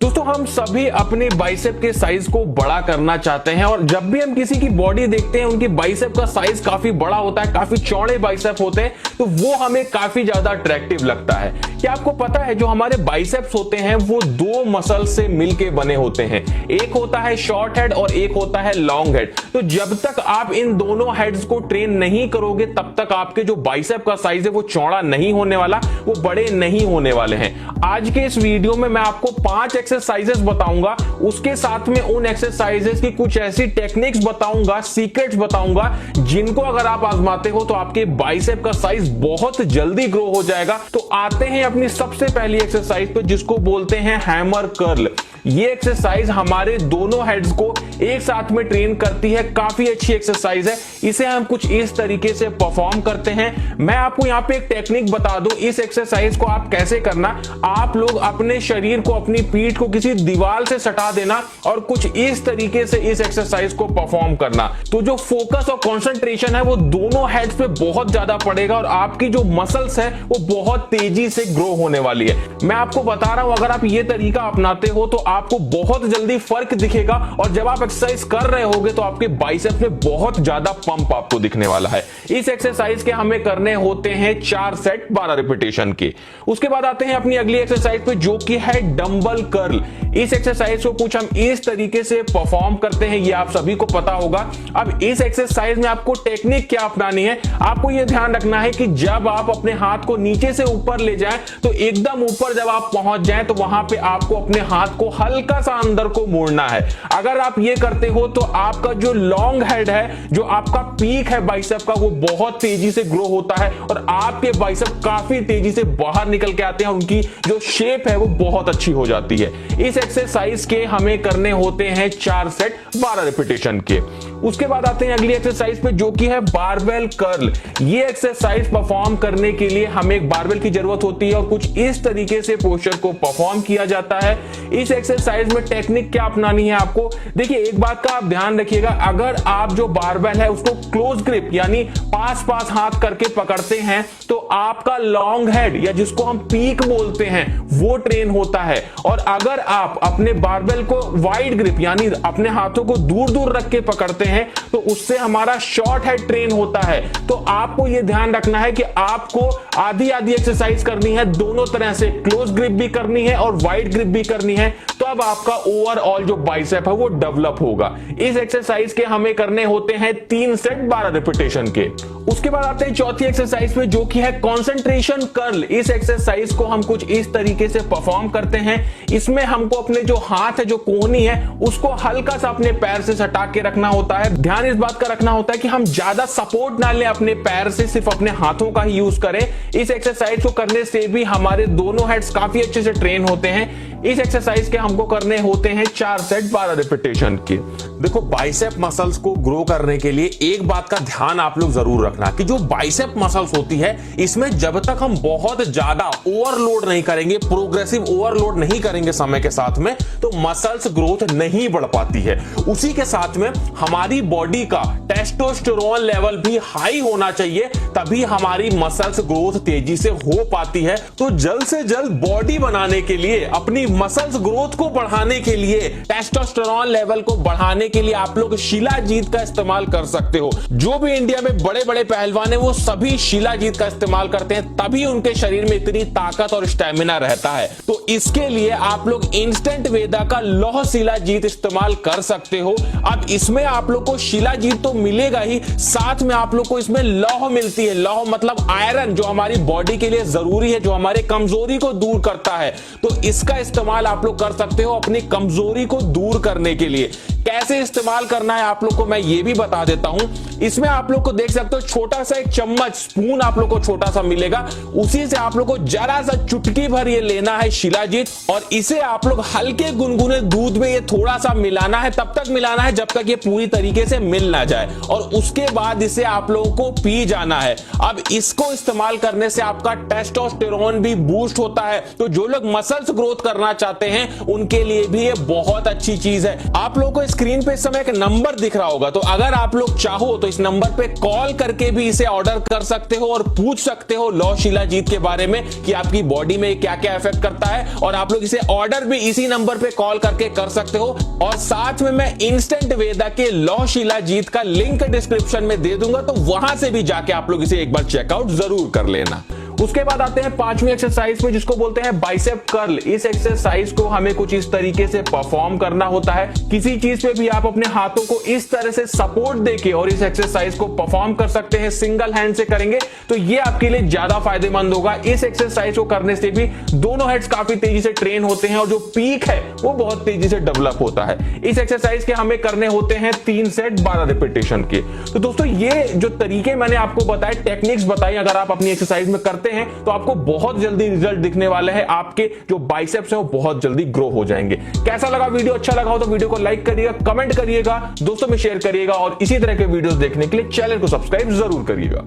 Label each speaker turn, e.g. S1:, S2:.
S1: दोस्तों हम सभी अपने बाइसेप के साइज को बड़ा करना चाहते हैं और जब भी हम किसी की बॉडी देखते हैं उनकी बाइसेप का साइज काफी बड़ा होता है, काफी चौड़े बाइसेप होते हैं, तो वो हमें काफी ज्यादा अट्रैक्टिव लगता है। क्या आपको पता है जो हमारे बाइसेप्स होते हैं वो दो मसल से मिलके बने होते हैं, एक होता है शॉर्ट हेड और एक होता है लॉन्ग हेड। तो जब तक आप इन दोनों हेड्स को ट्रेन नहीं करोगे तब तक आपके जो बाइसेप का साइज है वो चौड़ा नहीं होने वाला, वो बड़े नहीं होने वाले हैं। आज के इस वीडियो में मैं आपको 5 एक्सरसाइजेस बताऊंगा, उसके साथ में उन एक्सरसाइजेस की कुछ ऐसी टेक्निक्स बताऊंगा, सीक्रेट्स बताऊंगा जिनको अगर आप आजमाते हो तो आपके बाइसेप का साइज बहुत जल्दी ग्रो हो जाएगा। तो आते हैं अपनी सबसे पहली एक्सरसाइज पे जिसको बोलते हैं हैमर कर्ल। ये एक्सरसाइज हमारे दोनों हेड्स को एक साथ में ट्रेन करती है, काफी अच्छी एक्सरसाइज है। इसे हम कुछ इस तरीके से परफॉर्म करते हैं। मैं आपको यहाँ पे एक टेक्निक बता दूं, इस एक्सरसाइज को आप कैसे करना। आप लोग अपने शरीर को, अपनी पीठ को किसी दीवार से सटा देना और कुछ इस तरीके से इस एक्सरसाइज को परफॉर्म करना। तो जो फोकस और कंसंट्रेशन है वो दोनों हेड्स पे बहुत ज्यादा पड़ेगा और आपकी जो मसल्स है वो बहुत तेजी से ग्रो होने वाली है। मैं आपको बता रहा हूं, अगर आप ये तरीका अपनाते हो तो आपको बहुत जल्दी फर्क दिखेगा और जब आप एक्सरसाइज कर रहे होगे तो आपके बाइसेप्स में बहुत ज्यादा पंप आपको दिखने वाला है। इस एक्सरसाइज के हमें करने होते हैं 4 सेट 12 रिपीटेशन के। उसके बाद आते हैं अपनी अगली एक्सरसाइज पे जो कि है डंबल कर्ल। इस एक्सरसाइज को कुछ हम इस तरीके से परफॉर्म करते हैं, ये आप सभी को पता होगा। अब इस एक्सरसाइज में आपको टेक्निक क्या अपनानी है, आपको यह ध्यान रखना है कि जब आप अपने हाथ को नीचे से ऊपर ले जाएं तो एकदम ऊपर जब आप पहुंच जाएं तो वहां पे आपको अपने हाथ को हल्का सा अंदर को मोड़ना है। अगर आप ये करते हो तो आपका जो लॉन्ग हेड है, जो आपका पीक है बाइसेप का, वो बहुत तेजी से ग्रो होता है और आपके बाइसेप काफी तेजी से बाहर निकल के आते हैं और उनकी जो शेप है वो बहुत अच्छी हो जाती है। इस एक्सरसाइज के हमें करने होते हैं 4 सेट 12 रिपीटेशन के। उसके बाद आते हैं अगली एक्सरसाइज पे जो कि है बारबेल कर्ल। ये एक्सरसाइज परफॉर्म करने के लिए हमें एक बारबेल की जरूरत होती है और कुछ इस तरीके से पोस्चर को परफॉर्म किया जाता है। इस एक्सरसाइज में टेक्निक क्या अपनानी है आपको, देखिए एक बात का आप ध्यान रखिएगा, अगर आप जो बारबेल है उसको क्लोज ग्रिप यानी पास पास हाथ करके पकड़ते हैं तो आपका लॉन्ग हेड या जिसको हम पीक बोलते हैं वो ट्रेन होता है। और अगर आप अपने बारबेल को वाइड ग्रिप यानी अपने हाथों को दूर दूर रख के पकड़ते हैं तो उससे हमारा शॉर्ट हेड ट्रेन होता है। तो आपको यह ध्यान रखना है कि आपको आधी आधी एक्सरसाइज करनी है, दोनों तरह से क्लोज ग्रिप भी करनी है और वाइड ग्रिप भी करनी है, तो अब आपका ओवरऑल जो बाइसेप है वो डेवलप होगा। इस एक्सरसाइज के हमें करने होते हैं 3 सेट 12 रिपीटेशन के। उसके बाद आते हैं चौथी एक्सरसाइज पे जो कि है कंसंट्रेशन कर्ल। इस एक्सरसाइज को हम कुछ इस तरीके से परफॉर्म करते हैं। इसमें हमको अपने जो हाथ है, जो कोहनी है, उसको हल्का सा अपने पैर से सटा के रखना होता है। ध्यान इस बात का रखना होता है कि हम ज्यादा सपोर्ट ना लें अपने पैर से, सिर्फ अपने हाथों का ही यूज करें। इस एक्सरसाइज को करने से भी हमारे दोनों हेड्स काफी अच्छे से ट्रेन होते हैं। इस एक्सरसाइज के हमको करने होते हैं 4 सेट 12 रिपीटेशन के। देखो बाइसेप मसल्स को ग्रो करने के लिए एक बात का ध्यान आप लोग जरूर रखना कि जो बाइसेप मसल्स होती है इसमें जब तक हम बहुत ज्यादा ओवरलोड नहीं करेंगे, प्रोग्रेसिव ओवरलोड नहीं करेंगे समय के साथ में, तो मसल्स ग्रोथ नहीं बढ़ पाती है। उसी के साथ में हमारी बॉडी का टेस्टोस्टेरोन लेवल भी हाई होना चाहिए, तभी हमारी मसल्स ग्रोथ तेजी से हो पाती है। तो जल्द से जल्द बॉडी बनाने के लिए, अपनी मसल्स ग्रोथ को बढ़ाने के लिए, टेस्टोस्टेरोन लेवल को बढ़ाने के लिए आप लोग शिलाजीत का इस्तेमाल कर सकते हो। जो भी इंडिया में बड़े बड़े पहलवान है वो सभी शिलाजीत का इस्तेमाल करते हैं, तभी उनके शरीर में इतनी ताकत और स्टेमिना रहता है। तो इसके लिए आप लोग इंस्टेंट वेदा का लौह शिलाजीत इस्तेमाल कर सकते हो। अब इसमें आप लोग को शिलाजीत तो मिलेगा ही, साथ में आप लोग को इसमें लौह मिलती है। लौह मतलब आयरन, जो हमारी बॉडी के लिए जरूरी है, जो हमारे कमजोरी को दूर करता है। तो इसका इस्तेमाल आप लोग कर सकते हो अपनी कमजोरी को दूर करने के लिए। कैसे इस्तेमाल करना है आप लोग को मैं ये भी बता देता हूं। इसमें आप लोग को देख सकते हो छोटा सा एक चम्मच, स्पून आप लोग को छोटा सा मिलेगा, उसी से आप लोग को जरा सा चुटकी भर ये लेना है शिलाजीत और इसे आप लोग हल्के गुनगुने दूध में ये थोड़ा सा मिलाना है। तब तक मिलाना है जब तक ये पूरी तरीके से मिल ना जाए और उसके बाद इसे आप लोगों को पी जाना है। अब इसको इस्तेमाल करने से आपका टेस्टोस्टेरोन भी बूस्ट होता है। तो जो लोग मसल्स ग्रोथ करना चाहते हैं उनके लिए भी ये बहुत अच्छी चीज है। आप लोगों को स्क्रीन पे इस समय एक नंबर दिख रहा होगा, तो अगर आप लोग चाहो तो इस नंबर पे कॉल करके भी इसे ऑर्डर कर सकते हो और पूछ सकते हो लौ शिलाजीत के बारे में कि आपकी बॉडी में क्या क्या इफेक्ट करता है, और आप लोग इसे ऑर्डर भी इसी नंबर पे कॉल करके कर सकते हो। और साथ में मैं इंस्टेंट वेदा के लौ शिलाजीत का लिंक डिस्क्रिप्शन में दे दूंगा, तो वहां से भी जाके आप लोग इसे एक बार चेकआउट जरूर कर लेना। उसके बाद आते हैं पांचवी एक्सरसाइज पे, जिसको बोलते हैं बाइसेप कर्ल। इस एक्सरसाइज को हमें कुछ इस तरीके से परफॉर्म करना होता है। किसी चीज पे भी आप अपने हाथों को इस तरह से सपोर्ट देके और इस एक्सरसाइज को परफॉर्म कर सकते हैं। सिंगल हैंड से करेंगे तो ये आपके लिए ज्यादा फायदेमंद होगा। इस एक्सरसाइज को करने से भी दोनों हेड्स काफी तेजी से ट्रेन होते हैं और जो पीक है वो बहुत तेजी से डेवलप होता है। इस एक्सरसाइज के हमें करने होते हैं 3 सेट 12 रिपीटेशन के। तो दोस्तों ये जो तरीके मैंने आपको बताए, टेक्निक्स बताई, अगर आप अपनी एक्सरसाइज में करते हैं तो आपको बहुत जल्दी रिजल्ट दिखने वाले हैं। आपके जो बाइसेप्स हैं वो बहुत जल्दी ग्रो हो जाएंगे। कैसा लगा वीडियो? अच्छा लगा हो तो वीडियो को लाइक करिएगा, कमेंट करिएगा, दोस्तों में शेयर करिएगा और इसी तरह के वीडियोस देखने के लिए चैनल को सब्सक्राइब जरूर करिएगा।